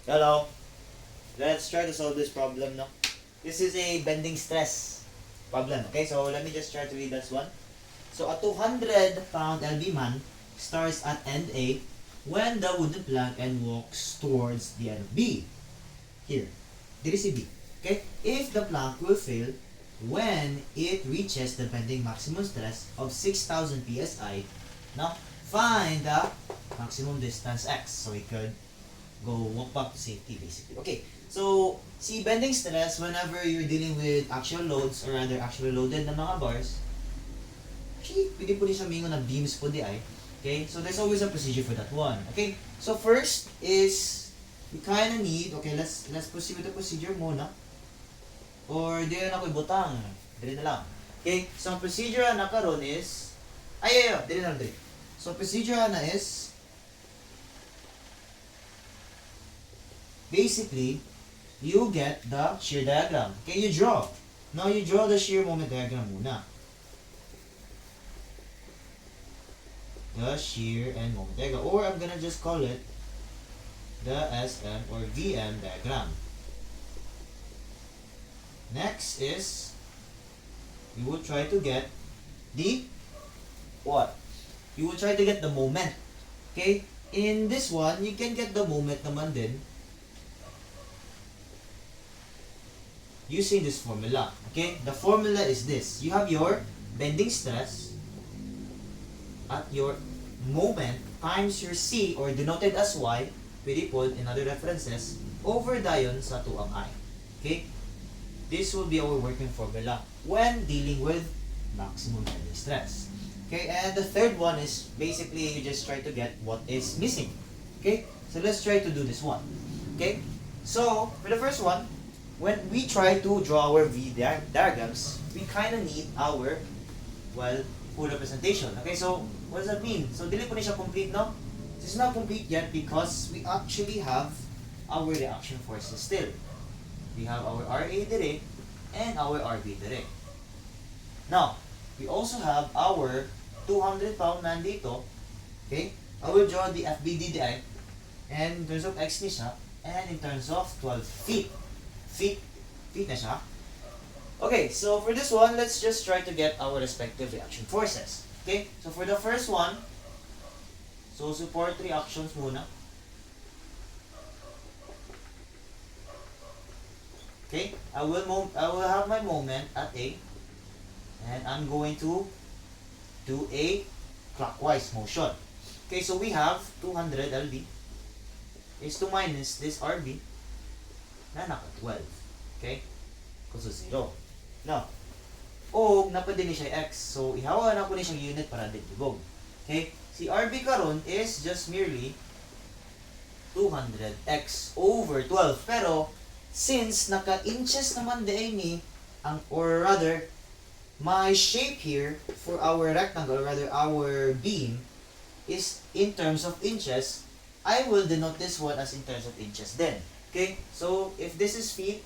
Hello. Let's try to solve this problem, no? This is a bending stress problem, okay? So let me just try to read this one. So a 200-pound LB man starts at end A when the wooden plank and walks towards the end of B. Here, this is B. Okay? If the plank will fail when it reaches the bending maximum stress of 6,000 psi, now find the maximum distance x. So we could go walk back to safety basically. Okay, so see bending stress whenever you're dealing with actual loads or rather actually loaded na mga bars, actually pwede po din siya mingo na beams po di ay. Okay, so there's always a procedure for that one. Okay, so first is we kind of need, okay, let's proceed with the procedure muna. Or di na ako ibutang. Dili na lang. Okay, so ang procedure na karon is dili na dili. So procedure na is basically, you get the shear diagram. Okay, you draw. Now you draw the shear moment diagram muna. The shear and moment diagram. Or I'm gonna just call it the SM or VM diagram. Next is, you will try to get the what? You will try to get the moment. Okay? In this one, you can get the moment naman din using this formula. Okay? The formula is this. You have your bending stress at your moment times your C or denoted as Y, pwede po in other references, over dayon sa 2 ang I. Okay? This will be our working formula when dealing with maximum bending stress. Okay? And the third one is basically you just try to get what is missing. Okay? So let's try to do this one. Okay? So, for the first one, when we try to draw our V diagrams, we kind of need our, well, full representation. Okay, so what does that mean? So, dili po na siya complete, no? This is not complete yet because we actually have our reaction forces still. We have our RA dire and our RB dire. Now, we also have our 200-pound man dito. Okay? I will draw the FBD di and in terms of X ni siya and in terms of 12 feet. Feet na siya. Okay, so for this one, let's just try to get our respective reaction forces. Okay, so for the first one, so support reactions muna. Okay, I will have my moment at A, and I'm going to do a clockwise motion. Okay, so we have 200 LB is to minus this RB na naka 12. Okay? Kuso 0. Now, o napadin ni siya X. So, ihawa na po ni siyang unit para din tibog. Okay? Si RB karon is just merely 200x over 12. Pero, since naka-inches naman din ni ang, or rather, my shape here for our rectangle, or rather our beam, is in terms of inches, I will denote this one as in terms of inches then. Okay, so if this is feet,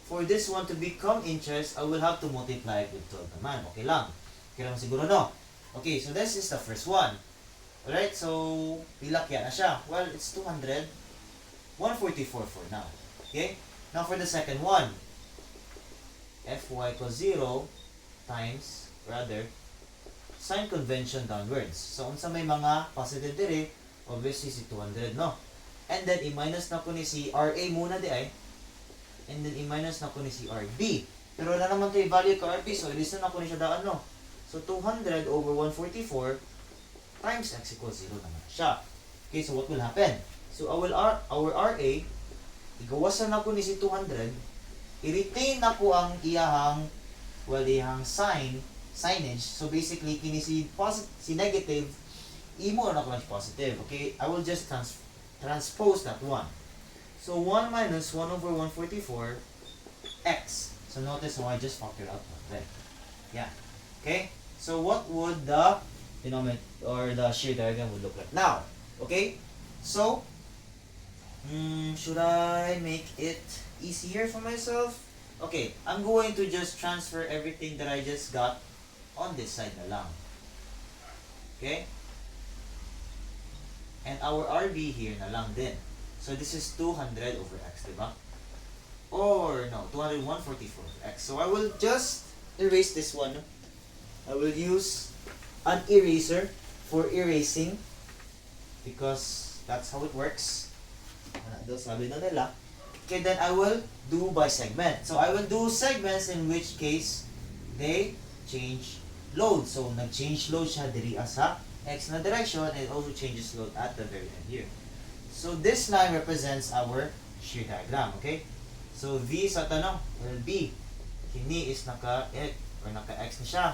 for this one to become inches, I will have to multiply it with 12 naman. Okay lang. Okay lang siguro, no? Okay, so this is the first one. Alright, so pila kaya na siya? Well, it's 200. 144 for now. Okay? Now for the second one. Fy equals 0 times, rather, sign convention downwards. So, unsa may mga positive dire, obviously si 200, no? And then, i-minus na ko ni si RA muna di ay. And then, i-minus na ko ni si RB. Pero na naman ito i-value ko RB, so i-listen na ko ni siya daan, no? So, 200 over 144 times x equals 0 naman siya. Okay, so what will happen? So, our RA, igawasan na ko ni si 200, i-retain na ko ang iyahang, well, iyahang signage. So, basically, kini si negative, imo na ko lang positive. Okay, I will just transpose that one. So 1 minus 1 over 144 x. So notice how I just factored out 100. Yeah. Okay? So what would the denominator or the shear diagram would look like now? Okay? So should I make it easier for myself? Okay, I'm going to just transfer everything that I just got on this side na lang. Okay? And our RB here na lang din. So this is 200 over x, diba? Or no, 200 144 over x. So I will just erase this one. I will use an eraser for erasing because that's how it works. Sabi na nila. Okay, then I will do by segment. So I will do segments in which case they change load. So nag-change load siya diri sa x na direction, and it also changes load at the very end here. So this line represents our shear diagram, okay? So V sa tanong will be kini is naka-x or naka-x na siya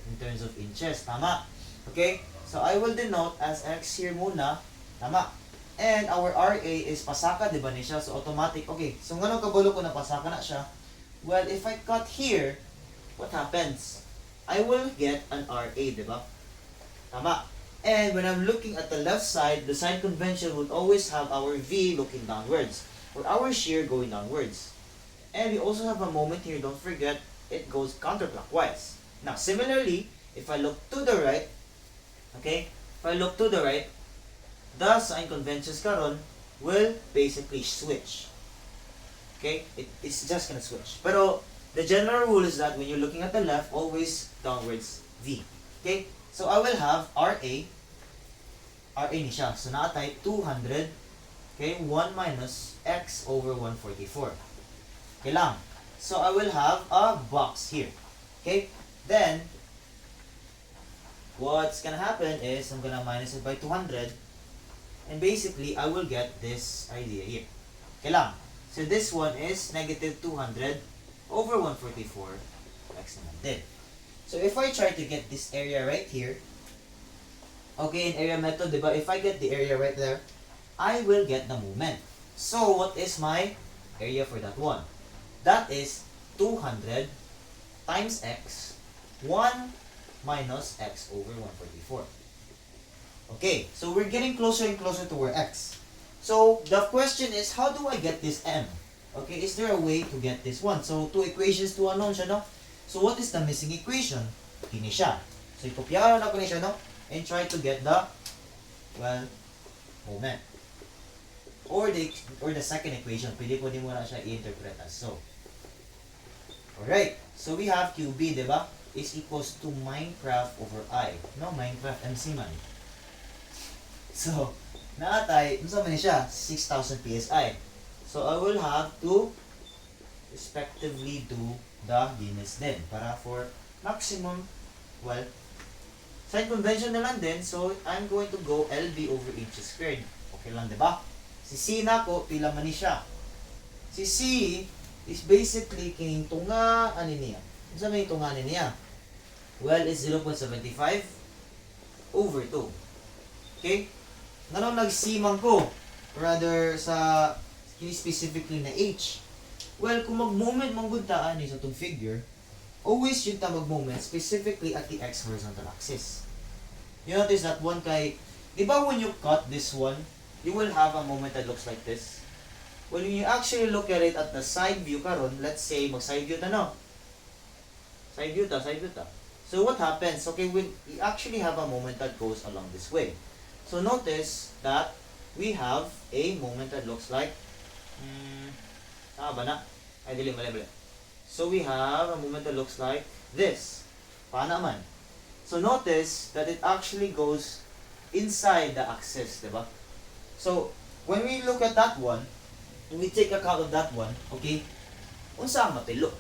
in terms of inches, tama? Okay? So I will denote as x here muna, tama? And our RA is pasaka, di ba ni siya? So automatic, okay. So ngano kabalo ko na pasaka na siya? Well, if I cut here, what happens? I will get an RA, di ba? Tama. And when I'm looking at the left side, the sign convention would always have our V looking downwards, or our shear going downwards. And we also have a moment here, don't forget, it goes counterclockwise. Now, similarly, if I look to the right, okay, if I look to the right, the sign conventions karon will basically switch. Okay? It's just gonna switch. Pero the general rule is that when you're looking at the left, always downwards V. Okay? So I will have RA ni siya. So naatay 200, okay, 1 minus x over 144. Okay lang. So I will have a box here. Okay? Then, what's gonna happen is I'm gonna minus it by 200. And basically, I will get this idea here. Okay lang. So this one is negative 200 over 144 x naman din. So if I try to get this area right here, okay, in area method, diba? If I get the area right there, I will get the moment. So what is my area for that one? That is 200 times x, 1 minus x over 144. Okay, so we're getting closer and closer to our x. So the question is, how do I get this m? Okay, is there a way to get this one? So two equations, two unknowns siya, no? So what is the missing equation? Kini siya. So ikopyaron ako ni siya, no? And try to get the, well, moment. Or the second equation. Pwede po din mo na siya i-interpret as so. Alright, so we have QB, diba? Is equals to Minecraft over I. No, Minecraft MC man. So, naatay, ano man siya? 6,000 PSI. So, I will have to respectively do the units din para for maximum, well, sign convention na lang din. So, I'm going to go LB over inches squared. Okay lang, diba? Si C na ko, pila man ni siya. Si C is basically kining tunga, ano niya? Ano sa may tunga niya? Well, it's 0.75 over 2. Okay? Nanong nagsimang ko, rather sa specifically na H. Well, kung mag-moment manggudtaan sa itong figure, always yun ta mag-moment specifically at the x horizontal axis. You notice that one kay, di ba when you cut this one, you will have a moment that looks like this? Well, when you actually look at it at the side view karon, let's say mag-side view ta, no? Side view ta. So what happens? Okay, we actually have a moment that goes along this way. So notice that we have a moment that looks like, So we have a moment that looks like this. Paano man? So notice that it actually goes inside the axis, diba? So when we look at that one, when we take account of that one, okay, unsa ang matilo?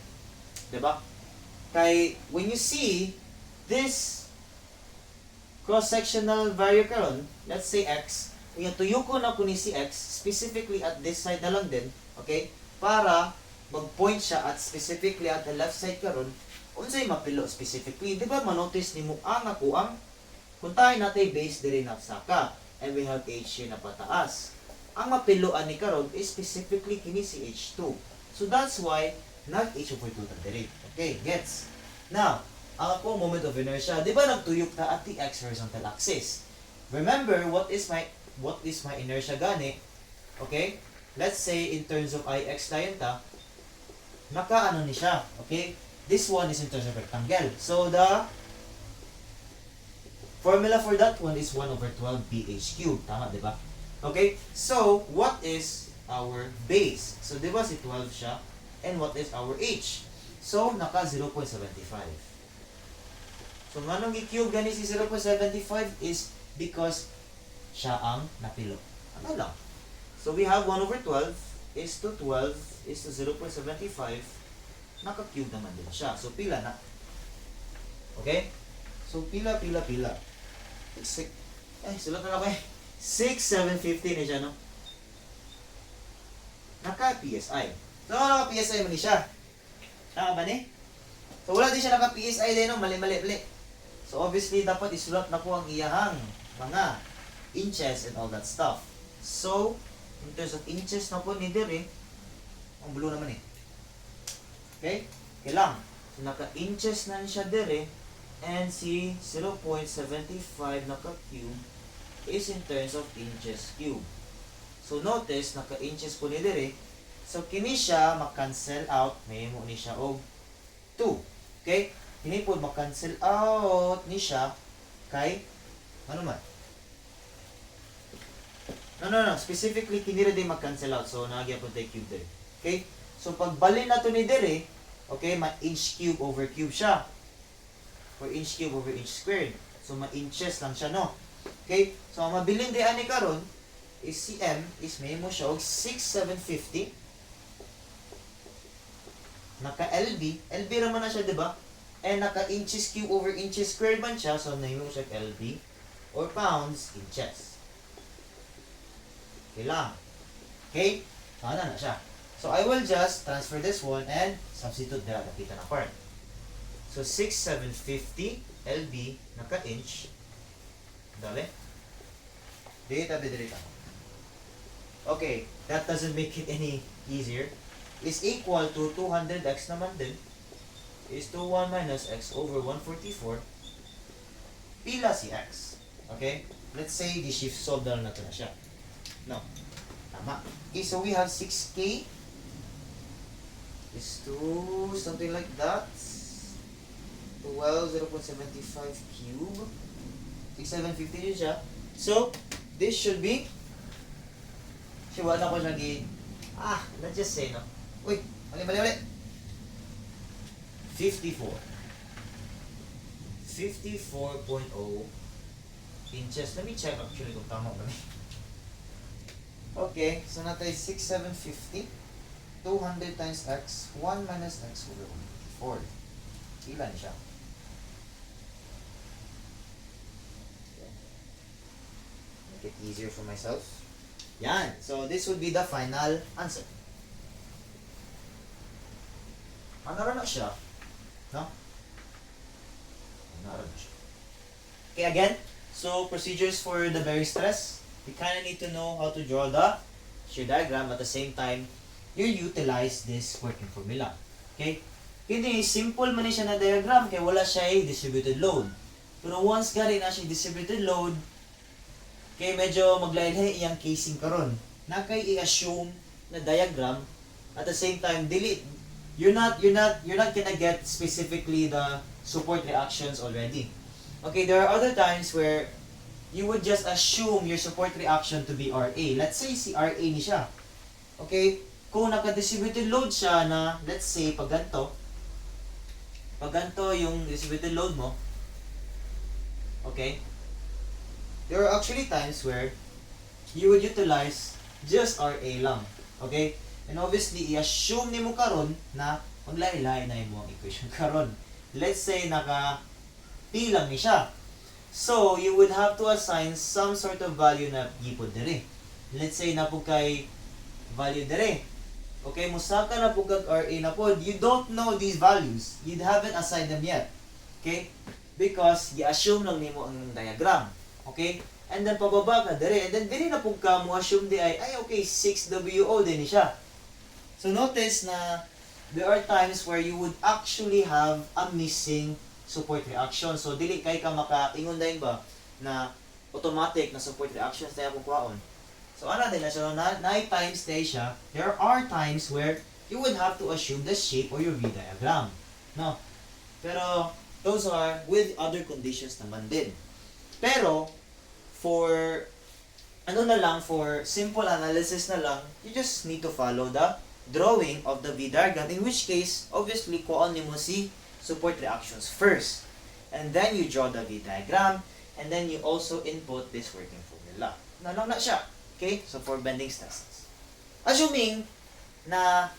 Diba? Kay when you see this cross-sectional value karon, let's say x, tuyuko na ko ni si x, specifically at this side na lang din, okay? Para mag-point siya at specifically at the left side karon, unsay mapilo specifically. Di ba manotice ni mo ang ako ang puntahin natin base diri na saka, and we have h here na pataas. Ang mapiloan ni karon is specifically kini si h2. So that's why nag-h over 2 ta diri. Okay, gets? Now, ang ako moment of inertia, di ba nagtuyok na at the x horizontal axis? Remember, what is my inertia gani? Okay? Let's say in terms of ix tayon ta, naka-ano ni siya, okay? This one is in terms of rectangle. So the formula for that one is 1 over 12 bh cubed. Tama, di ba? Okay? So, what is our base? So, di ba si 12 siya? And what is our H? So, naka 0.75. So, manong i-cube gani si 0.75 is because siya ang napilo. Ano lang? So, we have 1 over 12 is to 12 is to 0.75. Naka-cube naman din siya. So, pila na. Okay? So, pila. Sulat na ako 6,750 na siya, no? Naka-PSI. So, naka-PSI mo ni siya. Tama ba ni? So, wala din siya naka-PSI din, no? Mali. So, obviously, dapat isulat na po ang iyahang mga inches and all that stuff. So, in terms of inches na po ni Dere, ang blue naman eh. Okay? Kailang. So, naka-inches na siya Dere, and si 0.75 naka-cube is in terms of inches cube. So, notice, naka-inches po ni Dere. So, kini siya mag-cancel out. May mo ni siya og 2. Okay? Kini po mag-cancel out ni siya kay ano man? No. Specifically, kini rin mag-cancel out. So, nagyan po tayo cube Dere. Okay? So, pagbalin na to ni Dere, okay, ma-inch cube over cube siya. Or inch cube over inch squared. So, ma-inches lang siya, no? Okay? So, ang mabiling di ani karon is si M is may mo siya og 6,750. Naka-LB. LB naman na siya, di ba? And naka-inches cube over inches squared man siya. So, may mo siya LB. Or pounds, inches. Okay lang. Okay? Sana na siya. So, I will just transfer this one and substitute the nakita na part. So, 6,750 LB naka-inch. Dali. Dito. Okay, that doesn't make it any easier. Is equal to 200x naman din. Is to 1 minus x over 144. Pila si x. Okay? Let's say, di-shift solve na natin na siya. No. Tama. Okay, so we have 6k is to something like that. 0.75 cube. 6,750 yun siya. So, this should be siya na ko lagi. Let's just say, no? Uy, mali. 54. 54.0 inches. Let me check actually kung tama ba. Okay, so natay 6,750. 200 times x. 1 minus x over 154. Ilan siya? Make it easier for myself. Yan. So, this would be the final answer. Manara na siya. No? Manara na siya. Okay, again. So, procedures for the very stress. You kind of need to know how to draw the shear diagram. At the same time, you utilize this working formula. Okay? Kini simple man siya na diagram kay wala siya distributed load. Pero once gari na siya distributed load, kay medyo maglaylay iyang casing karon. Na kay i-assume na diagram at the same time you're not gonna get specifically the support reactions already. Okay, there are other times where you would just assume your support reaction to be RA. Let's say si RA ni siya. Okay? Kung naka-distributed load siya na, let's say, pag ganito yung distributed load mo, okay? There are actually times where you would utilize just RA lang. Okay? And obviously, i-assume ni mo karon na maglaylay na yung equation karon. Let's say, naka-P lang ni siya. So, you would have to assign some sort of value na gipod dire. Let's say, na po kay value dire. Okay, musaka na po kag RA na po. You don't know these values. You haven't assigned them yet. Okay? Because, i-assume lang nimo ang diagram. Okay? And then, pababa ka dire. And then, dili na po ka mo assume di ay okay, 6WO din siya. So, notice na there are times where you would actually have a missing support reaction. So, dili kay ka makaingon dayon ba na automatic na support reactions tayo kung kwaon. So, ano din na siya, times tayo siya, there are times where you would have to assume the shape or your V-diagram. No? Pero, those are with other conditions naman din. Pero, for ano na lang, for simple analysis na lang, you just need to follow the drawing of the V diagram, in which case, obviously, kuha mo si support reactions first. And then you draw the V diagram, and then you also input this working formula. Na lang na siya. Okay? So, for bending stresses. Assuming na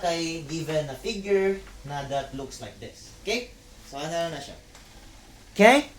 kay given na figure na that looks like this. Okay? So, ano na siya. Okay?